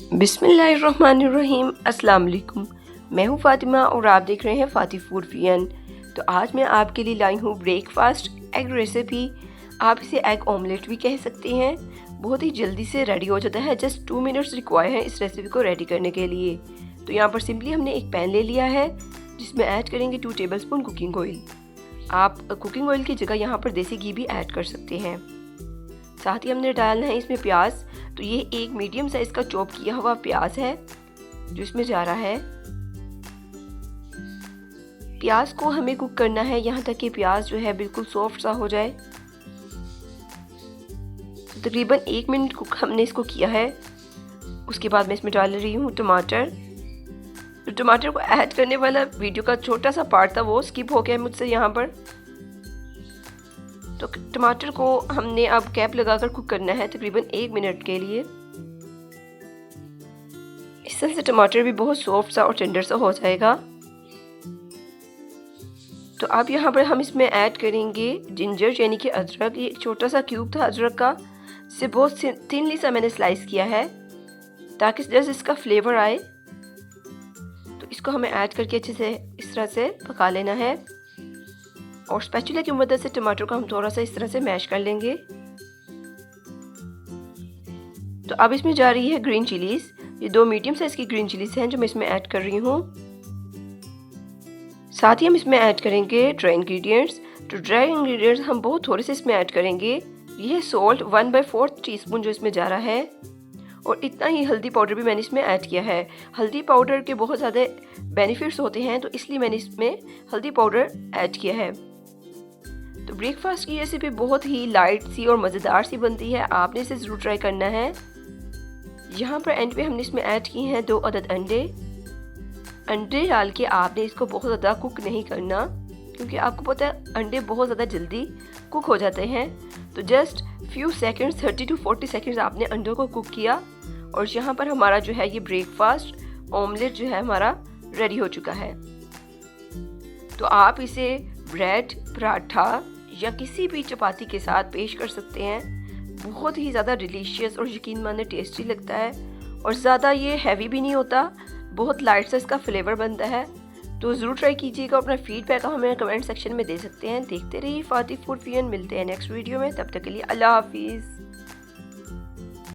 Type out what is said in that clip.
बिस्मिल्लाहिर्रहमानिर्रहीम। अस्सलाम वालेकुम। मैं हूँ फ़ातिमा और आप देख रहे हैं फ़ाती फूड वीएन। तो आज मैं आपके लिए लाई हूँ ब्रेकफास्ट एग रेसिपी। आप इसे एग ऑमलेट भी कह सकते हैं। बहुत ही जल्दी से रेडी हो जाता है। जस्ट 2 मिनट्स रिक्वायर है इस रेसिपी को रेडी करने के लिए। तो यहाँ पर सिंपली हमने एक पैन ले लिया है जिसमें ऐड करेंगे 2 टेबलस्पून कुकिंग ऑयल। आप कुकिंग ऑयल की जगह यहाँ पर देसी घी भी ऐड कर सकते हैं। साथ ही हमने डालना है इसमें प्याज। तो ये एक मीडियम साइज का चॉप किया हुआ प्याज है जो इसमें जा रहा है। प्याज को हमें कुक करना है यहाँ तक कि प्याज जो है बिल्कुल सॉफ्ट सा हो जाए। तकरीबन 1 मिनट कुक हमने इसको किया है। उसके बाद मैं इसमें डाल रही हूँ टमाटर। तो टमाटर को ऐड करने वाला वीडियो का छोटा सा पार्ट था, वो स्किप हो गया मुझसे यहाँ पर। तो टमाटर को हमने अब कैप लगाकर कुक करना है तकरीबन 1 मिनट के लिए। इस तरह से टमाटर भी बहुत सॉफ्ट सा और टेंडर सा हो जाएगा। तो अब यहाँ पर हम इसमें ऐड करेंगे जिंजर यानी कि अदरक। ये एक छोटा सा क्यूब था अदरक का, इसे बहुत थिनली सा मैंने स्लाइस किया है ताकि जैसे इसका फ्लेवर आए। तो इसको हमें ऐड करके अच्छे से इस तरह से पका लेना है और स्पैचुला की मदद से टमाटर को हम थोड़ा सा इस तरह से मैश कर लेंगे। तो अब इसमें जा रही है ग्रीन चिलीज। ये 2 मीडियम साइज की ग्रीन चिलीज हैं जो मैं इसमें ऐड कर रही हूँ। साथ ही हम इसमें ऐड करेंगे ड्राई इंग्रेडिएंट्स। तो ड्राई इंग्रेडिएंट्स हम बहुत थोड़े से इसमें ऐड करेंगे। ये है सॉल्ट 1/4 टीस्पून जो इसमें जा रहा है, और इतना ही हल्दी पाउडर भी मैंने इसमें ऐड किया है। हल्दी पाउडर के बहुत ज़्यादा बेनिफिट्स होते हैं तो इसलिए मैंने इसमें हल्दी पाउडर ऐड किया है। तो ब्रेकफास्ट की रेसिपी बहुत ही लाइट सी और मज़ेदार सी बनती है, आपने इसे ज़रूर ट्राई करना है। यहाँ पर एंड पे हमने इसमें ऐड किए हैं 2 अदद अंडे। अंडे डाल के आपने इसको बहुत ज़्यादा कुक नहीं करना क्योंकि आपको पता है अंडे बहुत ज़्यादा जल्दी कुक हो जाते हैं। तो just few seconds 30 to 40 seconds आपने अंडों को कुक किया और यहाँ पर हमारा जो है ये ब्रेकफास्ट ऑमलेट जो है हमारा रेडी हो चुका है। तो आप इसे ब्रेड, पराठा या किसी भी चपाती के साथ पेश कर सकते हैं। बहुत ही ज़्यादा डिलीशियस और यकीन माने टेस्टी लगता है और ज़्यादा ये हैवी भी नहीं होता, बहुत लाइट सा इसका फ्लेवर बनता है। तो ज़रूर ट्राई कीजिएगा। अपना फीडबैक हमें कमेंट सेक्शन में दे सकते हैं। देखते रहिए फ़ाती फूड वीएन। मिलते हैं नेक्स्ट वीडियो में, तब तक के लिए अल्लाह हाफिज़।